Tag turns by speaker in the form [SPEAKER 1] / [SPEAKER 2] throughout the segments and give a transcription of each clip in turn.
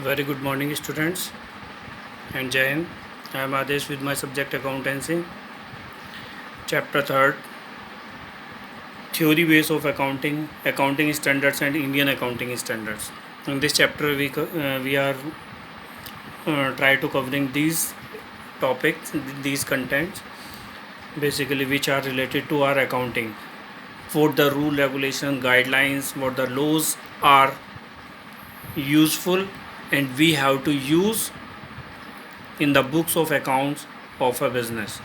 [SPEAKER 1] Very good morning, students, and Jai Hind. I am Adesh with my subject accountancy, chapter 3rd, theory base of accounting, accounting standards, and Indian accounting standards. In this chapter, we are try to covering these topics, these contents, basically which are related to our accounting. What the rule, regulation, guidelines, what the laws are useful, and we have to use in the books of accounts of a business.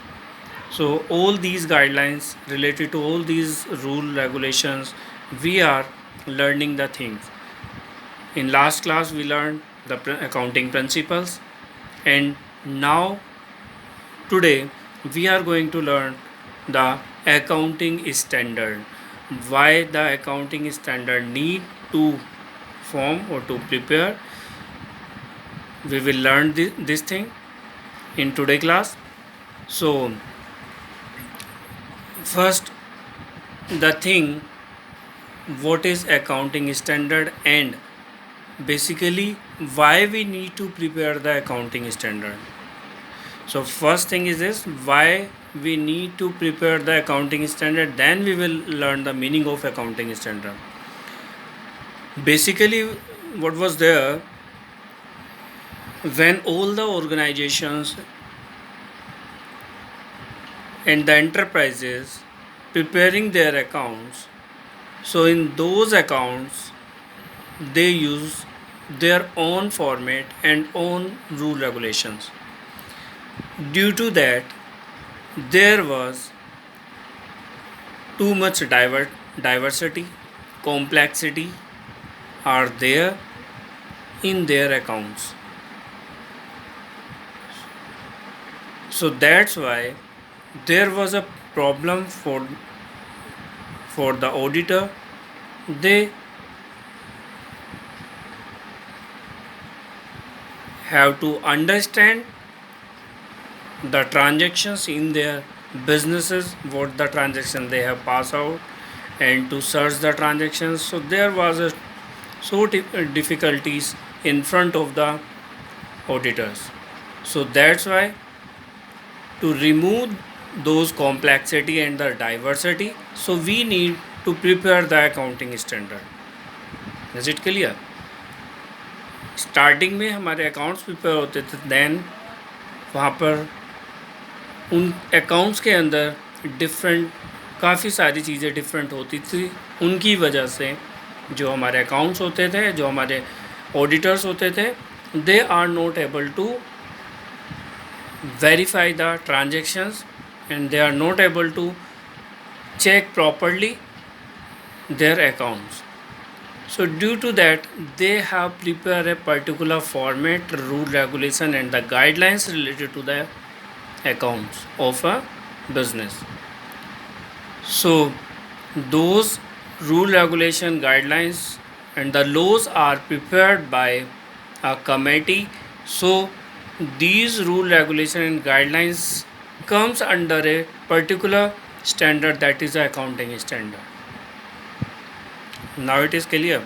[SPEAKER 1] So all these guidelines related to all these rule regulations, we are learning the things. In last class we learned the accounting principles, and now today we are going to learn the accounting standard. Why the accounting standard need to form or to prepare. We will learn this thing in today class. So first, the thing, what is accounting standard, and basically why we need to prepare the accounting standard. So first thing is this, why we need to prepare the accounting standard, then we will learn the meaning of accounting standard. Basically what was there, when all the organizations and the enterprises preparing their accounts, so in those accounts they use their own format and own rule regulations. Due to that, there was too much diversity, complexity are there in their accounts. So that's why there was a problem for the auditor. They have to understand the transactions in their businesses, what the transaction they have passed out, and to search the transactions. So there was difficulties in front of the auditors. So that's why, to remove those complexity and the diversity, so we need to prepare the accounting standard. Is it clear? Starting में हमारे accounts prepare होते थे, then वहाँ पर उन accounts के अंदर different काफ़ी सारी चीज़ें डिफरेंट होती थी. उनकी वजह से जो हमारे अकाउंट्स होते थे, जो हमारे ऑडिटर्स होते थे, they are not able to verify the transactions, and they are not able to check properly their accounts. So due to that, they have prepared a particular format, rule, regulation, and the guidelines related to the accounts of a business. So those rule, regulation, guidelines, and the laws are prepared by a committee. So these rule, regulation, and guidelines comes under a particular standard, that is the accounting standard. Now it is clear.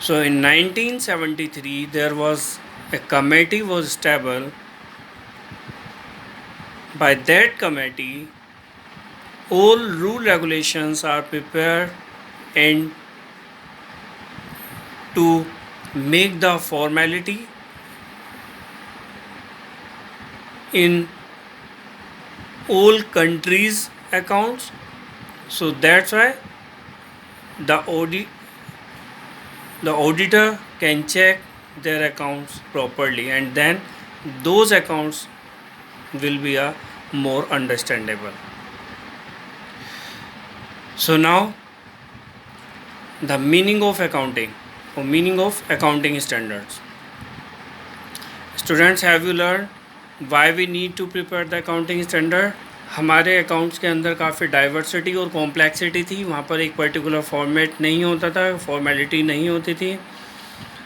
[SPEAKER 1] So in 1973 there was a committee was established. By that committee, all rule regulations are prepared, and to make the formality in all countries accounts. So that's why the auditor can check their accounts properly, and then those accounts will be a more understandable. So now the meaning of accounting or meaning of accounting standards. Students, have you learned why we need to prepare the accounting standard? हमारे accounts के अंदर काफ़ी diversity और complexity थी. वहाँ पर एक particular format नहीं होता था, फॉर्मेलिटी नहीं होती थी.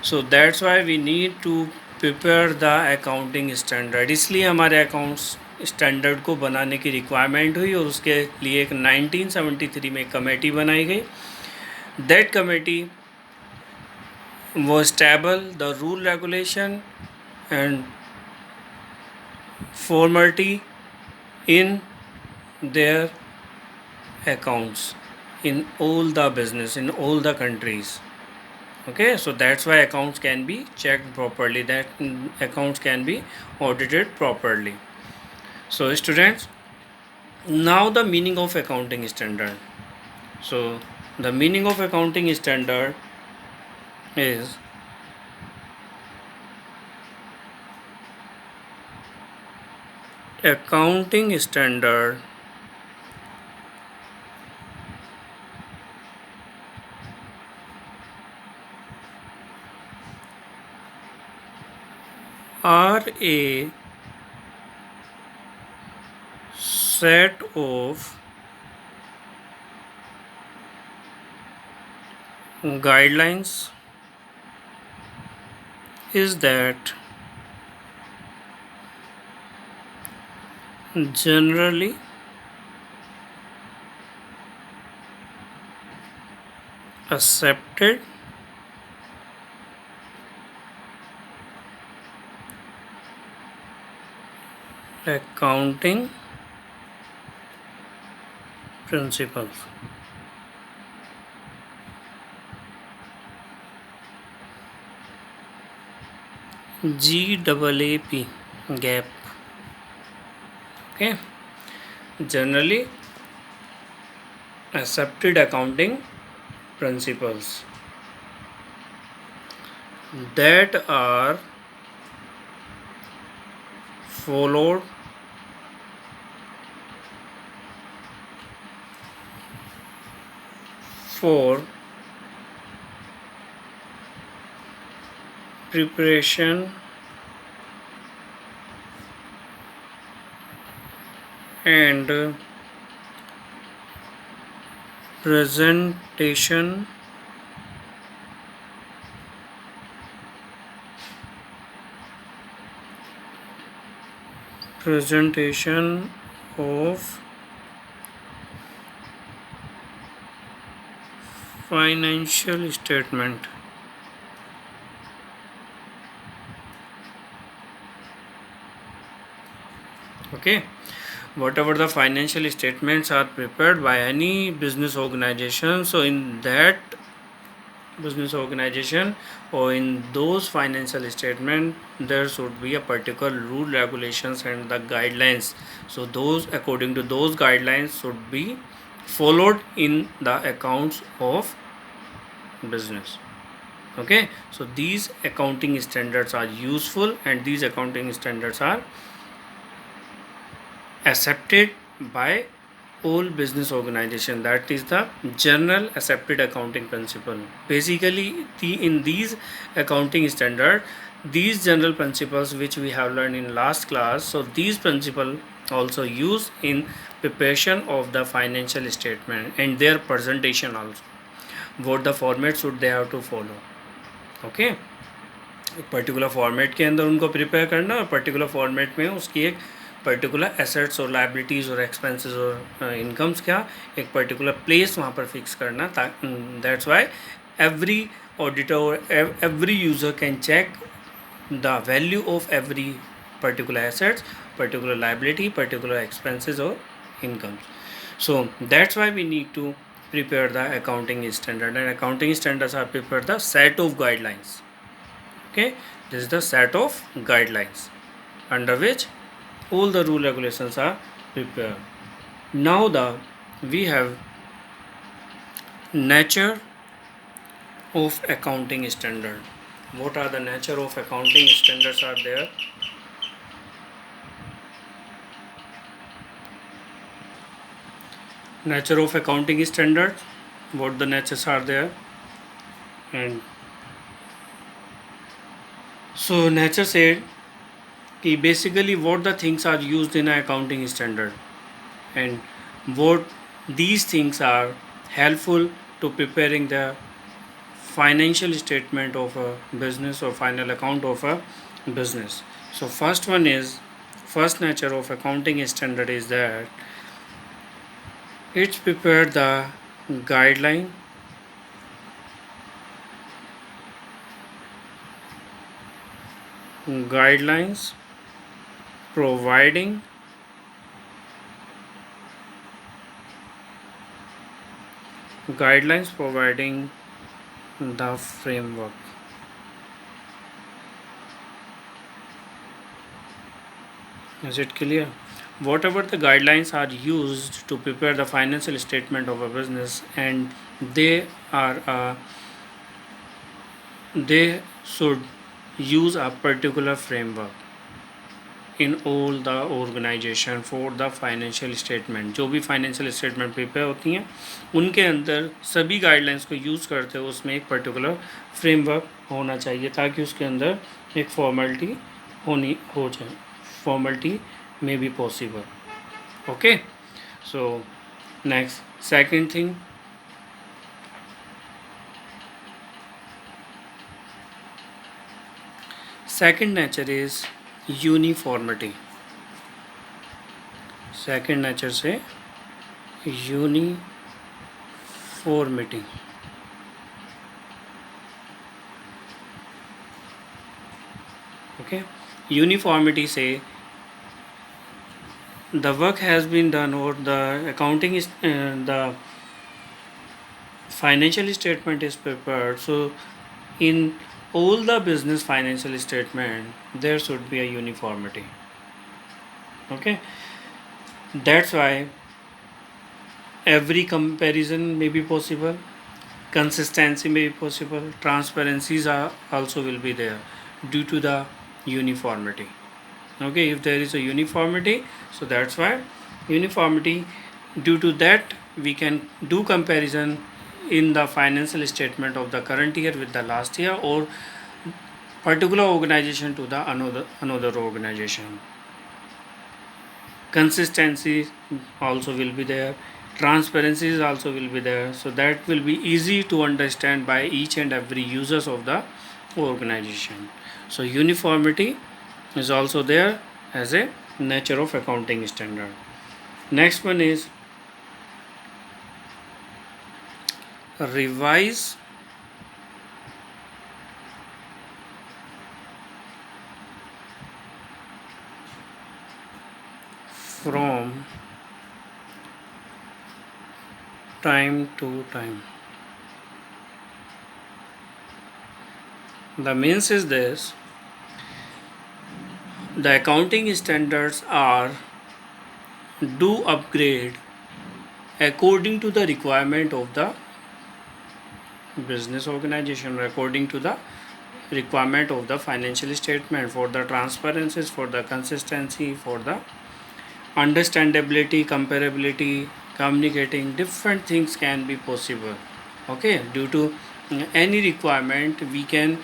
[SPEAKER 1] So that's why we need to prepare the accounting standard. इसलिए हमारे अकाउंट्स स्टैंडर्ड को बनाने की रिक्वायरमेंट हुई, और उसके लिए एक 1973 में कमेटी बनाई गई. That committee was stable the rule regulation and formality in their accounts in all the business in all the countries. Okay, so that's why accounts can be checked properly, that accounts can be audited properly. So students, now the meaning of accounting standard. So the meaning of accounting standard is accounting standard are a set of guidelines is that generally accepted accounting principles. GAAP, gap. Okay, generally accepted accounting principles that are followed for preparation and presentation of financial statement. Okay, whatever the financial statements are prepared by any business organization, so in that business organization or in those financial statement there should be a particular rule, regulations and the guidelines. So those, according to those guidelines, should be followed in the accounts of business. Okay, so these accounting standards are useful and these accounting standards are accepted by all business organization. That is the general accepted accounting principle. Basically in these accounting standard, these general principles which we have learned in last class, so these principles also used in preparation of the financial statement and their presentation also, what the format should they have to follow. Okay, एक particular format के अंदर उनको prepare करना और particular format में उसकी एक particular assets और लाइबिलिटीज़ और एक्सपेंसेस और इनकम्स क्या एक पर्टिकुलर प्लेस वहाँ पर फिक्स करना, that's why every auditor every user can check the value of every particular assets, particular liability, particular expenses और incomes. So that's why we need to prepare the accounting standard, and accounting standards are prepared the set of guidelines. Okay, this is the set of guidelines under which all the rule regulations are prepared. Now we have nature of accounting standard. What are the nature of accounting standards are there? Nature of accounting standard, what the natures are there. And so nature said कि basically what the things are used in an accounting standard and what these things are helpful to preparing the financial statement of a business or final account of a business. So first nature of accounting standard is that it's prepared the guideline guidelines providing the framework. Is it clear? Whatever the guidelines are used to prepare the financial statement of a business, and they are they should use a particular framework in all the organization for the financial statement. जो भी financial statement prepare होती हैं उनके अंदर सभी guidelines को use करते हुए उसमें एक particular framework होना चाहिए ताकि उसके अंदर एक formality हो जाए, formality may be possible. Okay, so next, second thing, second nature is uniformity. Second nature से uniformity. Okay, uniformity say the work has been done or the accounting is the financial statement is prepared, so in all the business financial statement there should be a uniformity. Okay, that's why every comparison may be possible, consistency may be possible, transparencies are also will be there due to the uniformity. Okay, if there is a uniformity, so that's why uniformity, due to that we can do comparison in the financial statement of the current year with the last year or particular organization to the another organization. Consistency also will be there, transparencies also will be there, so that will be easy to understand by each and every users of the organization. So uniformity is also there as a nature of accounting standard. Next one is revise from time to time. The means is this: the accounting standards are do upgrade according to the requirement of the business organization, according to the requirement of the financial statement, for the transparencies, for the consistency, for the understandability, comparability, communicating, different things can be possible. Okay, due to any requirement we can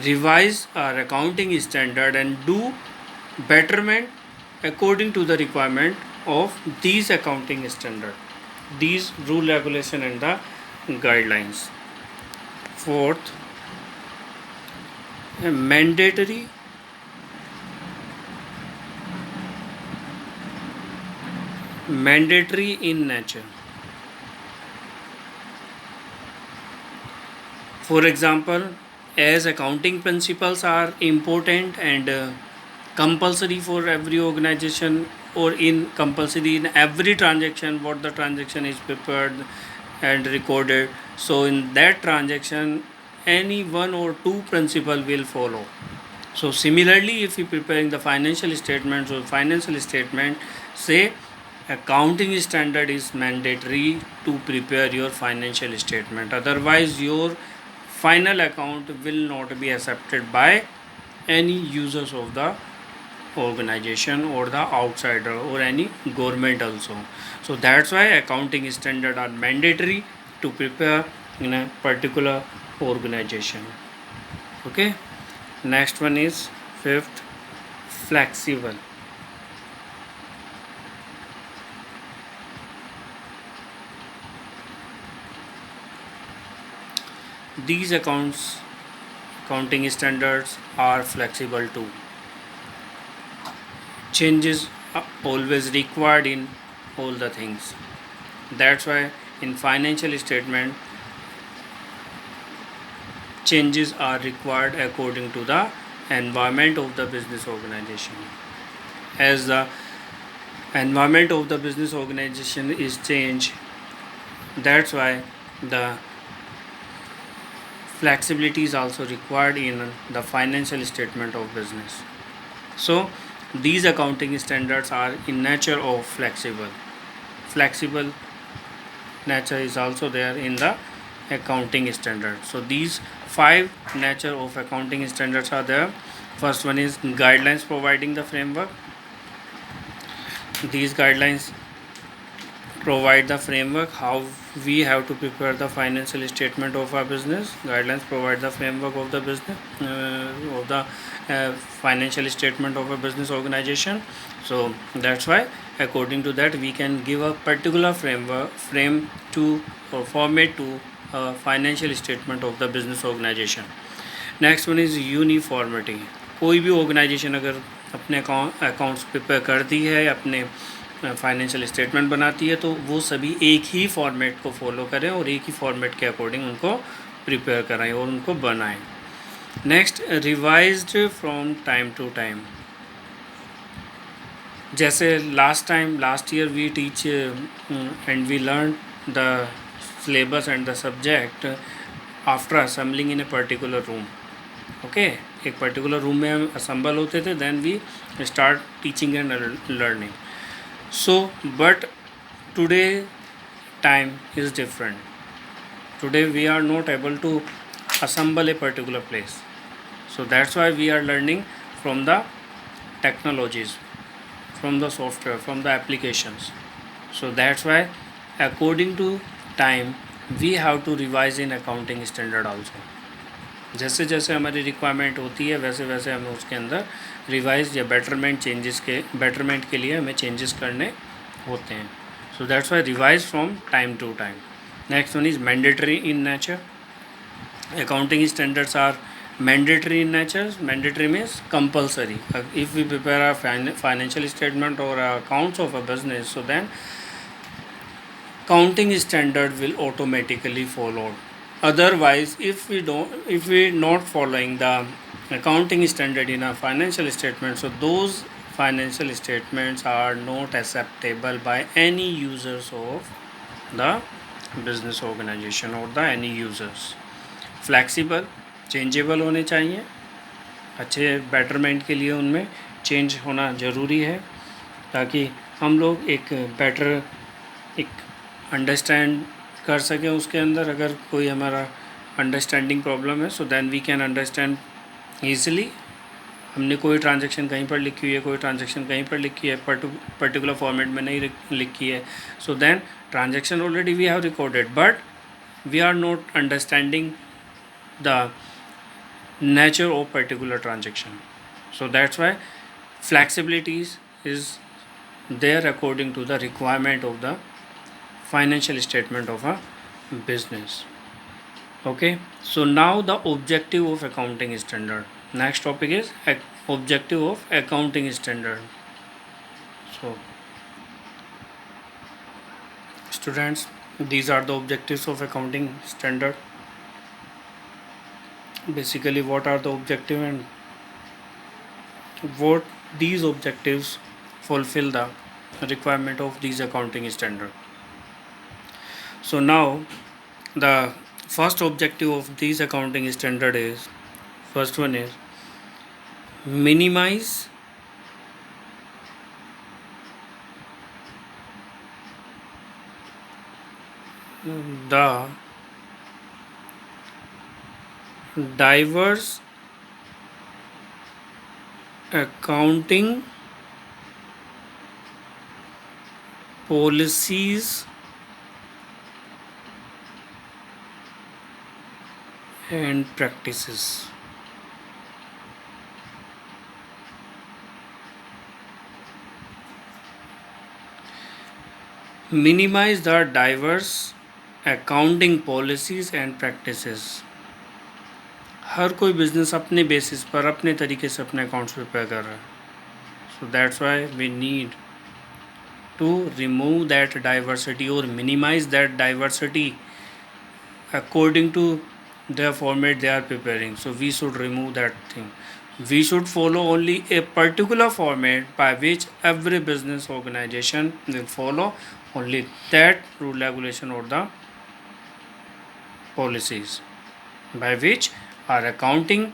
[SPEAKER 1] revise our accounting standard and do betterment according to the requirement of these accounting standard, these rule, regulation and the guidelines. Fourth, mandatory in nature. For example, as accounting principles are important and compulsory for every organization, or in compulsory in every transaction, what the transaction is prepared and recorded, so in that transaction any one or two principle will follow. So similarly, if you preparing the financial statements or financial statement, say accounting standard is mandatory to prepare your financial statement, otherwise your final account will not be accepted by any users of the organization or the outsider or any government also. So that's why accounting standard are mandatory to prepare in a particular organization. Okay, next one is fifth, flexible. These accounting standards are flexible too. Changes are always required in all the things. That's why in financial statement changes are required according to the environment of the business organization. As the environment of the business organization is changed, that's why the flexibility is also required in the financial statement of business. So these accounting standards are in nature of flexible nature is also there in the accounting standard. So these five nature of accounting standards are there. First one is guidelines providing the framework. These guidelines provide the framework how we have to prepare the financial statement of our business. Guidelines provide the framework of the business of the financial statement of a business organization. So that's why according to that we can give a particular frame to or format to a financial statement of the business organization. Next one is uniformity. कोई भी organisation अगर अपने accounts prepare करती है, अपने financial statement बनाती है, तो वो सभी एक ही फॉर्मेट को फॉलो करें और एक ही फॉर्मेट के अकॉर्डिंग उनको प्रिपेयर कराएं और उनको बनाएं. Next, revised from time to time. जैसे last year we teach and we learn the syllabus and the subject after assembling in a particular room. Okay, एक पर्टिकुलर रूम में हम असम्बल होते थे, then we start teaching and learning. So but today time is different. Today we are not able to assemble a particular place, so that's why we are learning from the technologies, from the software, from the applications. So that's why according to time we have to revise in accounting standard also. जैसे जैसे हमारी requirement होती है वैसे वैसे हमें उसके अंदर रिवाइज या बेटरमेंट के लिए हमें चेंजेस करने होते हैं. So that's why revise from time to time. Next one is mandatory in nature. Accounting standards are mandatory in nature. Mandatory means compulsory. If we prepare a financial statement or accounts of a business, so then accounting standard will automatically follow. Otherwise, if we not following the accounting standard in a financial statement, so those financial statements are not acceptable by any users of the business organization or the any users. Flexible, changeable होने चाहिए. अच्छे betterment के लिए उनमें change होना ज़रूरी है ताकि हम लोग एक बेटर एक अंडरस्टैंड कर सकें उसके अंदर. अगर कोई हमारा अंडरस्टैंडिंग प्रॉब्लम है, so then we can understand easily. हमने कोई ट्रांजेक्शन कहीं पर लिखी हुई है, कोई ट्रांजेक्शन कहीं पर लिखी है, पर्टिकुलर फॉर्मेट में नहीं लिखी है, so then transaction already we have recorded but we are not understanding the nature of particular transaction. So that's why flexibility is there according to the requirement of the financial statement of a business. Okay, so now the objective of accounting standard. Next topic is objective of accounting standard. So students, these are the objectives of accounting standard. Basically, what are the objective and what these objectives fulfill the requirement of these accounting standard. So now the first objective of these accounting standard is, first one is minimize the diverse accounting policies and practices. Minimize the diverse accounting policies and practices. हर कोई business अपने basis पर अपने तरीके से अपने accounts prepare कर रहा है. So that's why we need to remove that diversity और minimise that diversity according to the format they are preparing. So we should remove that thing. We should follow only a particular format by which every business organization will follow only that rule, regulation, or the policies by which our accounting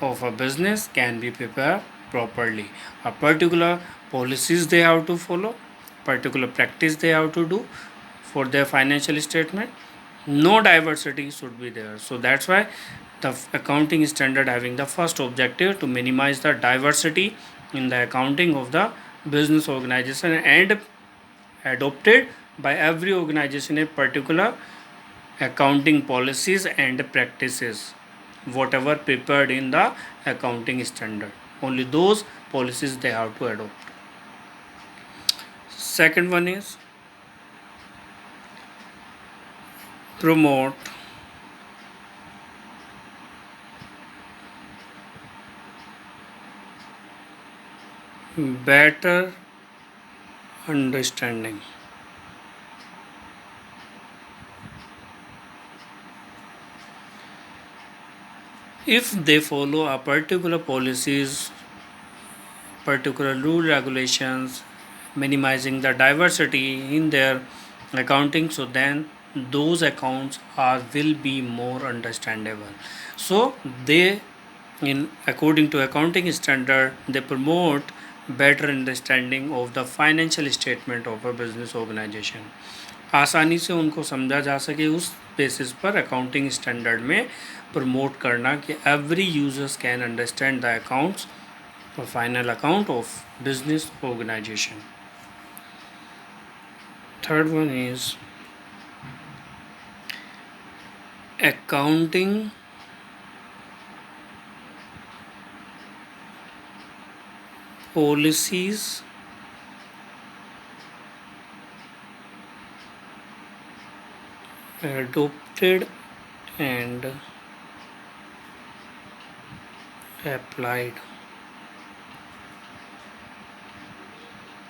[SPEAKER 1] of a business can be prepared properly. A particular policies they have to follow, particular practice they have to do for their financial statement. No diversity should be there. So that's why the accounting standard having the first objective to minimize the diversity in the accounting of the business organization and adopted by every organization a particular accounting policies and practices whatever prepared in the accounting standard, only those policies they have to adopt. Second one is promote better understanding. If they follow a particular policies, particular rule regulations, minimizing the diversity in their accounting, so then those accounts are will be more understandable. So they, in according to accounting standard, they promote better understanding of the financial statement of a business organization. आसानी से उनको समझा जा सके उस basis पर accounting standard में promote करना कि every users can understand the accounts or final account of business organization. Third one is accounting policies adopted and applied.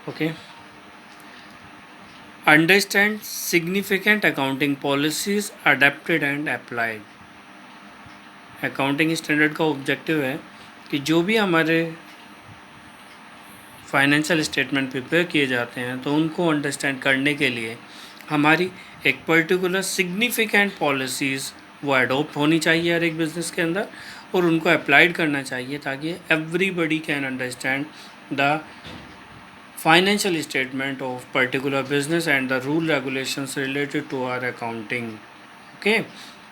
[SPEAKER 1] Okay. Understand significant accounting policies adapted and applied. Accounting standard का objective है कि जो भी हमारे financial statement prepare किए जाते हैं तो उनको अंडरस्टैंड करने के लिए हमारी एक पर्टिकुलर सिग्निफिकेंट पॉलिसीज़ वो अडोप्ट होनी चाहिए हर एक बिज़नेस के अंदर और उनको अप्लाइड करना चाहिए ताकि everybody can understand the financial statement of particular business and the rule regulations related to our accounting. Okay,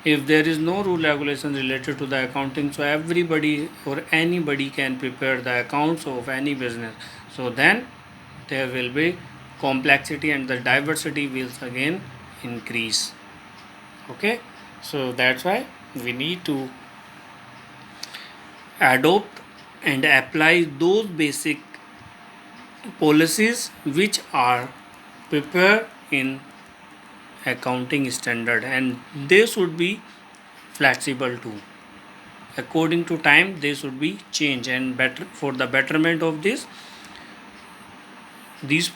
[SPEAKER 1] if there is no rule regulation related to the accounting, so everybody or anybody can prepare the accounts of any business, so then there will be complexity and the diversity will again increase. Okay, so that's why we need to adopt and apply those basic policies which are prepared in accounting standard, and they should be flexible too. According to time they should be changed, and better for the betterment of these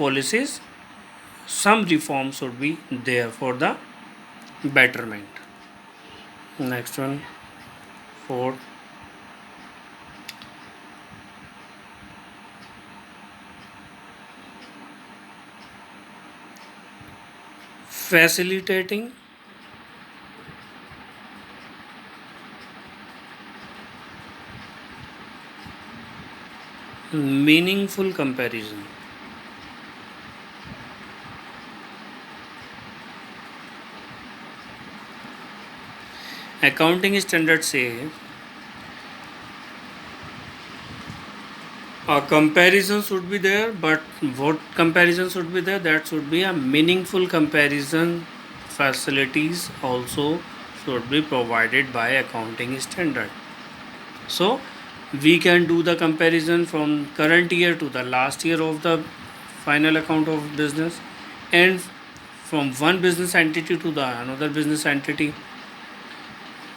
[SPEAKER 1] policies some reforms should be there for the betterment. Next one, fourth, facilitating meaningful comparison. Accounting standards say a comparison should be there, but what comparison should be there? That should be a meaningful comparison. Facilities also should be provided by accounting standard. So we can do the comparison from current year to the last year of the final account of business, and from one business entity to the another business entity.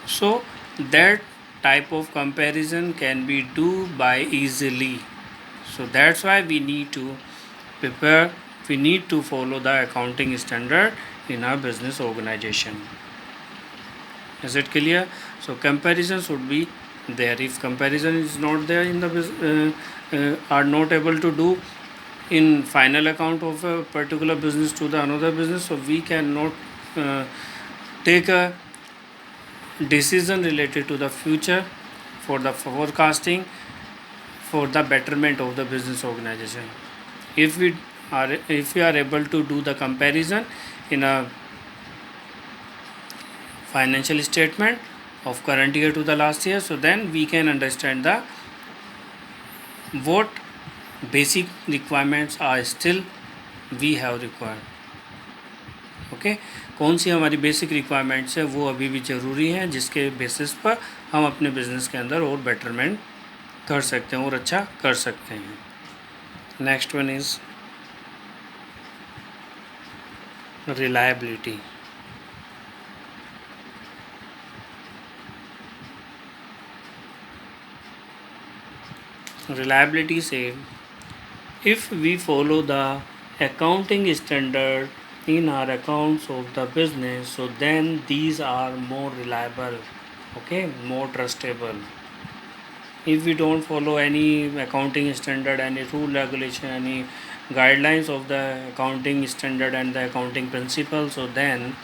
[SPEAKER 1] So that type of comparison can be do by easily. So that's why we need to prepare, we need to follow the accounting standard in our business organization. Is it clear? So comparison should be there. If comparison is not there in the are not able to do in final account of a particular business to the another business, so we cannot take a decision related to the future for the forecasting for the betterment of the business organization. If we are able to do the comparison in a financial statement of current year to the last year, so then we can understand the what basic requirements are still we have required. Okay कौन सी हमारी basic requirements है वो अभी भी ज़रूरी हैं, जिसके basis पर हम अपने बिजनेस के अंदर और बेटरमेंट कर सकते हैं और अच्छा कर सकते हैं. Next one is reliability. Reliability said, if we follow the accounting standard in our accounts of the business, so then these are more reliable, okay, more trustable. If we don't follow any accounting standard, any rule regulation, any guidelines of the accounting standard and the accounting principles, so then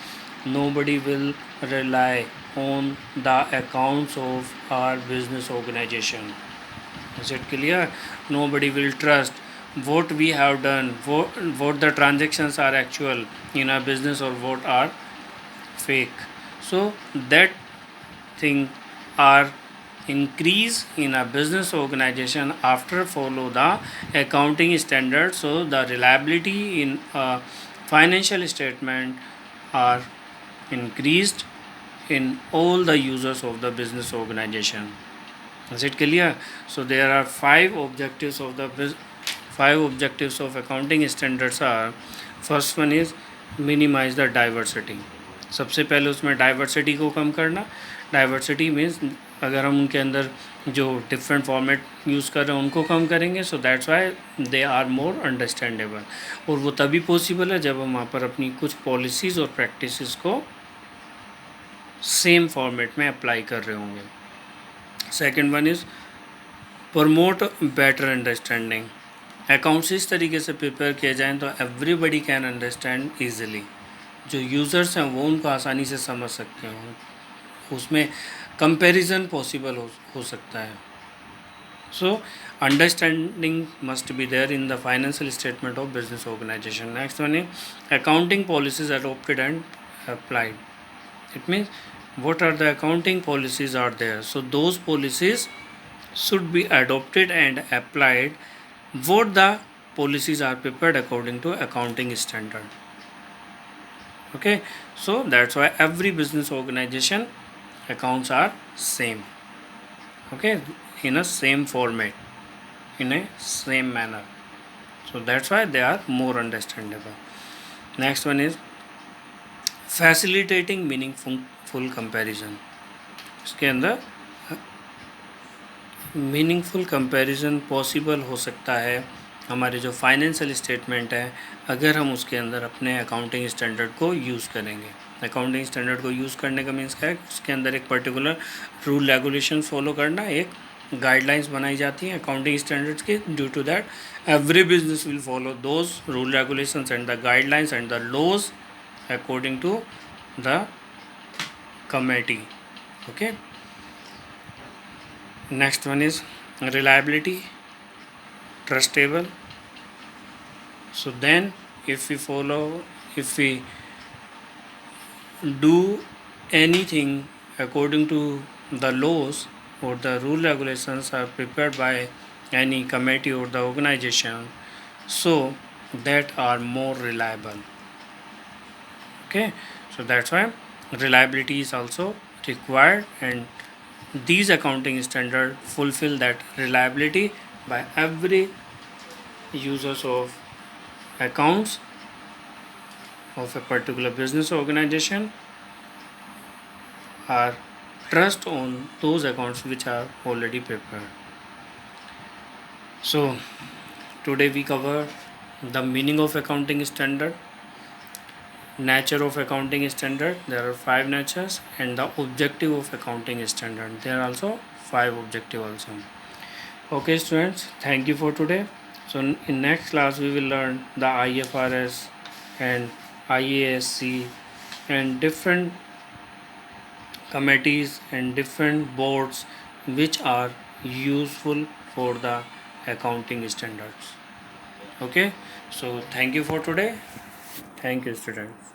[SPEAKER 1] nobody will rely on the accounts of our business organization. Is it clear? Nobody will trust what we have done, what the transactions are actual in our business or what are fake. So that thing are increase in a business organization after follow the accounting standards. So the reliability in a financial statement are increased in all the users of the business organization. Is it clear? So there are five objectives of accounting standards are, first one is minimize the diversity. सबसे पहले उसमें diversity को कम करना. Diversity means अगर हम उनके अंदर जो डिफरेंट फॉर्मेट यूज़ कर रहे हैं उनको कम करेंगे, so that's why they are more understandable. और वो तभी पॉसिबल है जब हम वहाँ पर अपनी कुछ पॉलिसीज़ और प्रैक्टिसेस को सेम फॉर्मेट में अप्लाई कर रहे होंगे. Second one is promote better understanding. Accounts इस तरीके से प्रिपेयर किए जाएँ तो एवरीबडी कैन अंडरस्टैंड ईजिली. जो यूज़र्स हैं वो उनको आसानी से समझ सकते हैं, उसमें कंपैरिजन पॉसिबल हो सकता है. So understanding must be there in the financial statement of business organisation. Next one is accounting policies adopted and applied. It means what are the accounting policies are there, so those policies should be adopted and applied. What the policies are prepared according to accounting standard. Okay, so that's why every business organization accounts are same, okay, in a same format, in a same manner, so that's why they are more understandable. Next one is facilitating meaningful comparison. इसके अंदर meaningful comparison possible हो सकता है हमारे जो financial statement है, अगर हम उसके अंदर अपने अकाउंटिंग स्टैंडर्ड को यूज़ करेंगे. अकाउंटिंग स्टैंडर्ड को यूज़ करने का मीन्स क्या है, उसके अंदर एक पर्टिकुलर रूल रेगुलेशन फॉलो करना, एक गाइडलाइंस बनाई जाती हैं अकाउंटिंग स्टैंडर्ड्स की. Due to that every business will follow those rule regulations and the guidelines and the laws according to the committee. Okay, next one is reliability, trustable. So then if we do anything according to the laws or the rule regulations are prepared by any committee or the organization, so that are more reliable. Okay, so that's why reliability is also required, and these accounting standards fulfill that reliability by every users of accounts of a particular business organization are trust on those accounts which are already prepared. So today we cover the meaning of accounting standard, nature of accounting standard. There are 5 natures, and the objective of accounting standard. There are also 5 objective also. Okay students, thank you for today. So in next class we will learn the IFRS and IASC and different committees and different boards which are useful for the accounting standards. Okay, so thank you for today. Thank you students.